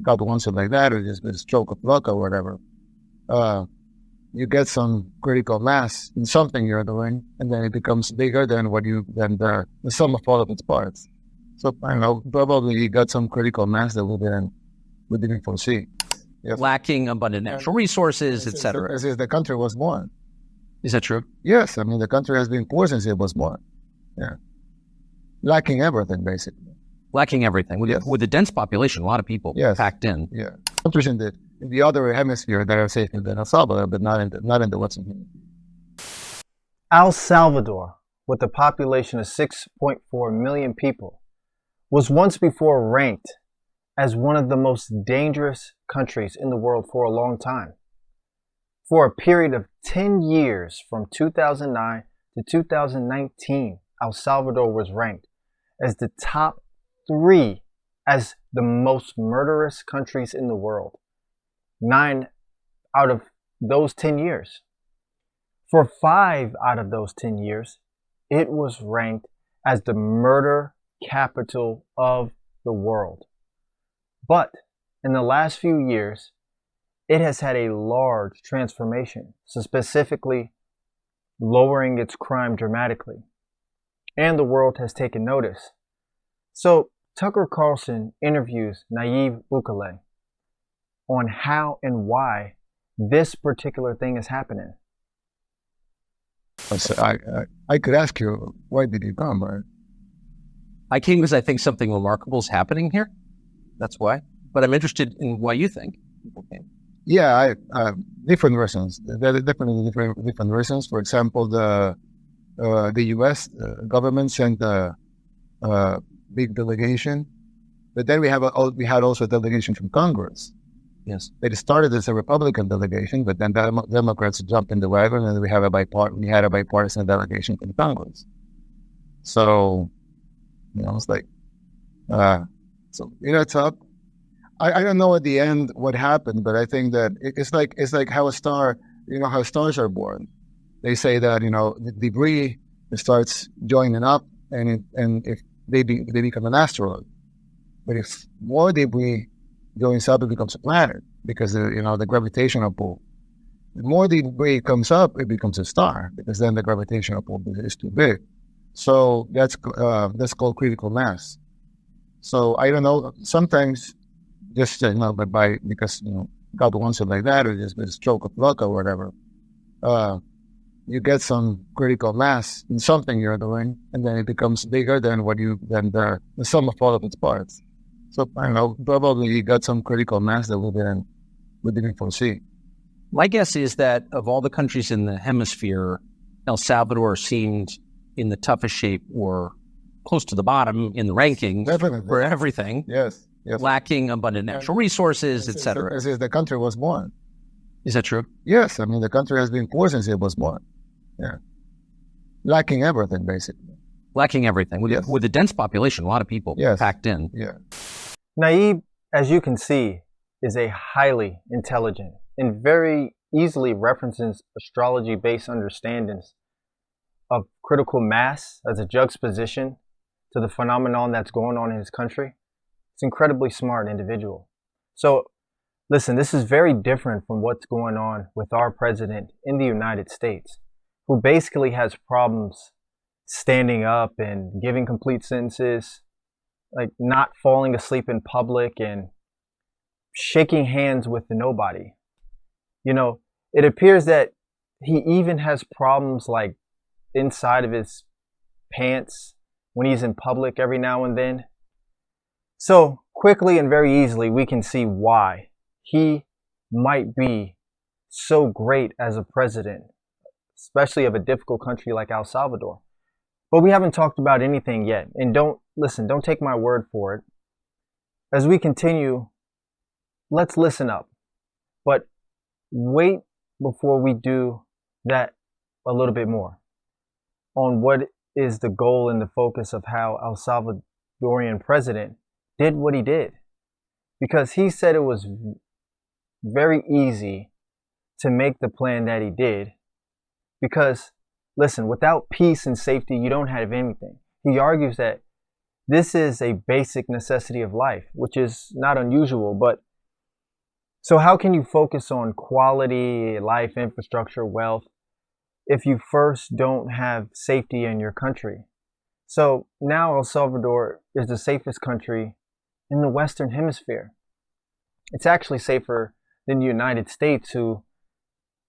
God wants it like that, or just a stroke of luck or whatever. You get some critical mass in something you're doing, and then it becomes bigger than the sum of all of its parts. So I don't know, probably you got some critical mass that we didn't foresee. Yes. Lacking abundant natural resources, etc. As if the country was born. Is that true? Yes, I mean the country has been poor since it was born. Yeah, lacking everything basically. Lacking everything with a dense population, a lot of people packed in. Yeah, countries in the other hemisphere that are safer than El Salvador, but not in the Western Hemisphere. El Salvador, with a population of 6.4 million people, was once before ranked as one of the most dangerous countries in the world for a long time. For a period of 10 years, from 2009 to 2019, El Salvador was ranked as the top 3 as the most murderous countries in the world. 9 out of those 10 years. For 5 out of those 10 years, it was ranked as the murder capital of the world. But in the last few years, it has had a large transformation, so specifically lowering its crime dramatically. And the world has taken notice. So Tucker Carlson interviews Nayib Bukele on how and why this particular thing is happening. I could ask you, why did you come, right? I came because I think something remarkable is happening here. That's why. But I'm interested in why you think people came. Yeah, different reasons. There are definitely different reasons. For example, the U.S. Government sent a big delegation, but then we had also a delegation from Congress. Yes, it started as a Republican delegation, but then Democrats jumped in the wagon, and we had a bipartisan delegation from Congress. So, it's like, it's up. I don't know at the end what happened, but I think that it's like how how stars are born. They say that the debris starts joining up, and if they become an asteroid. But if more debris joins up, it becomes a planet because the gravitational pull. The more debris comes up, it becomes a star because then the gravitational pull is too big. So that's called critical mass. So I don't know. Sometimes just because God wants it like that, or just a stroke of luck or whatever. You get some critical mass in something you're doing, and then it becomes bigger than the sum of all of its parts. So I don't know. Probably you got some critical mass that we didn't foresee. My guess is that of all the countries in the hemisphere, El Salvador seemed in the toughest shape or close to the bottom in the rankings for everything. Yes. Lacking abundant natural resources, etc. As if the country was born. Is that true? Yes. I mean, the country has been poor since it was born. Yeah. Lacking everything, basically. Lacking everything. With a dense population, a lot of people packed in. Yeah. Nayib, as you can see, is a highly intelligent and very easily references astrology-based understandings of critical mass as a juxtaposition to the phenomenon that's going on in his country. It's an incredibly smart individual. So, listen, this is very different from what's going on with our president in the United States, who basically has problems standing up and giving complete sentences, like not falling asleep in public and shaking hands with nobody. It appears that he even has problems like inside of his pants when he's in public every now and then. So quickly and very easily, we can see why he might be so great as a president, especially of a difficult country like El Salvador. But we haven't talked about anything yet. And don't take my word for it. As we continue, let's listen up. But wait before we do that a little bit more on what is the goal and the focus of how El Salvadorian president did what he did. Because he said it was very easy to make the plan that he did. Because, listen, without peace and safety, you don't have anything. He argues that this is a basic necessity of life, which is not unusual, but So how can you focus on quality life, infrastructure, wealth, if you first don't have safety in your country? So now El Salvador is the safest country in the Western Hemisphere. It's actually safer than the United States, who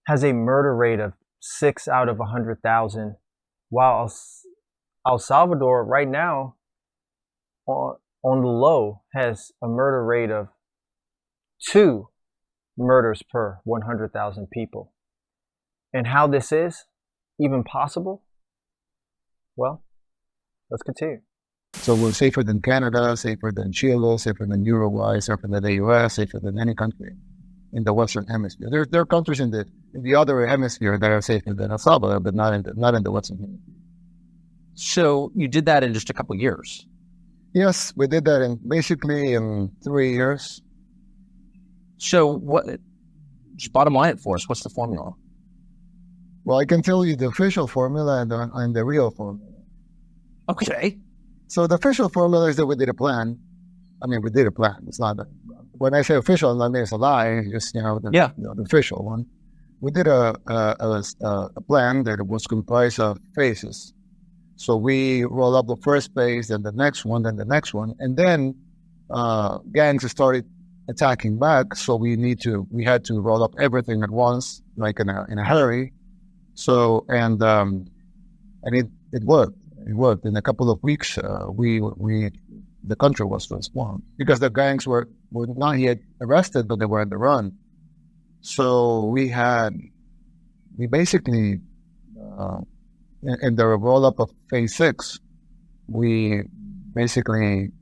has a murder rate of 6 out of 100,000, while El Salvador right now on the low has a murder rate of 2 murders per 100,000 people. And how this is even possible? Well, let's continue. So we're safer than Canada, safer than Chile, safer than Uruguay, safer than the US, safer than any country in the Western Hemisphere. There are countries in the other hemisphere that are safer than El Salvador, but not in the Western Hemisphere. So you did that in just a couple of years? Yes, we did that basically in 3 years. So just bottom line it for us, what's the formula? Well, I can tell you the official formula and the real formula. Okay. So the official formula is that we did a plan. I mean, we did a plan. It's not when I say official, I mean it's a lie. Just the official one. We did a plan that was comprised of phases. So we roll up the first phase, then the next one, then the next one, and then gangs started attacking back. So we had to roll up everything at once, like in a hurry. So and it worked. It worked. In a couple of weeks, the country was transformed because the gangs were not yet arrested, but they were on the run. So we basically, in the roll-up of phase 6, we basically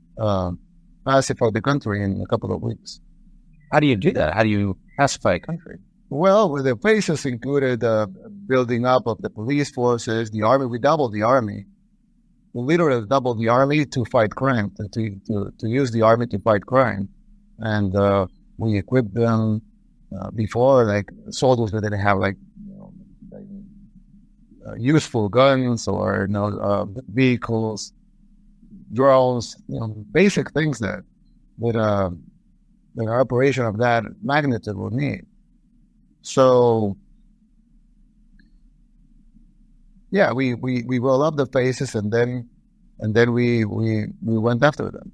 pacified the country in a couple of weeks. How do you do that? How do you pacify a country? Well, the phases included building up of the police forces, the army. We doubled the army. We literally doubled the army to fight crime, to use the army to fight crime. And we equipped them before, like soldiers that didn't have useful guns or vehicles, drones, basic things that an operation of that magnitude would need. So yeah, we roll up the phases and then we went after them.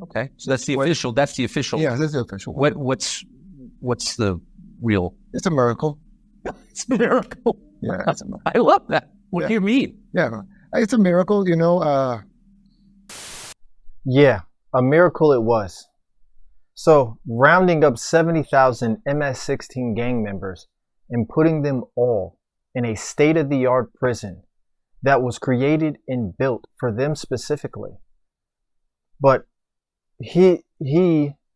Okay, so that's the official. That's the official. Yeah, that's the official. What's the real? It's a miracle. It's a miracle. Yeah, it's a miracle. I love that. What do you mean? Yeah, it's a miracle. Yeah, a miracle it was. So rounding up 70,000 MS-16 gang members and putting them all in a state-of-the-art prison that was created and built for them specifically. But he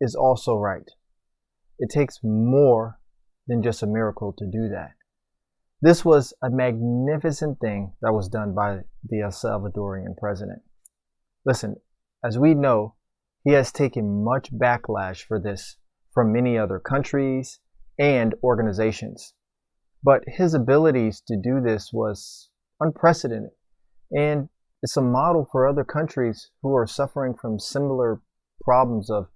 is also right. It takes more than just a miracle to do that. This was a magnificent thing that was done by the El Salvadorian president. Listen, as we know, he has taken much backlash for this from many other countries and organizations. But his abilities to do this was unprecedented, and it's a model for other countries who are suffering from similar problems of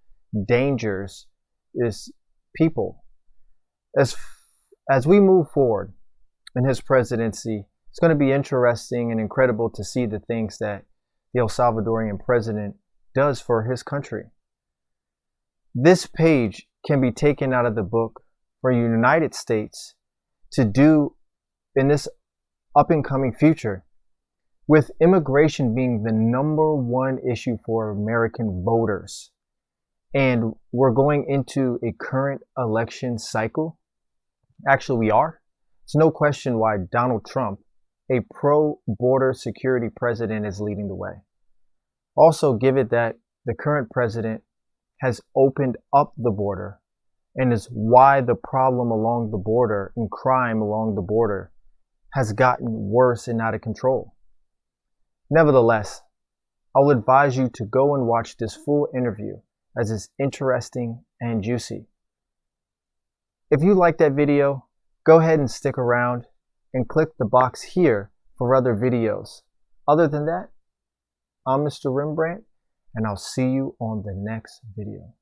dangers is people. As we move forward in his presidency, it's going to be interesting and incredible to see the things that the El Salvadorian president does for his country. This page can be taken out of the book for the United States to do in this up and coming future, with immigration being the #1 issue for American voters. And we're going into a current election cycle. Actually, we are. It's no question why Donald Trump, a pro-border security president, is leading the way. Also, give it that the current president has opened up the border, and is why the problem along the border and crime along the border has gotten worse and out of control. Nevertheless, I'll advise you to go and watch this full interview, as it's interesting and juicy. If you like that video, go ahead and stick around and click the box here for other videos. Other than that, I'm Mr. Rembrandt, and I'll see you on the next video.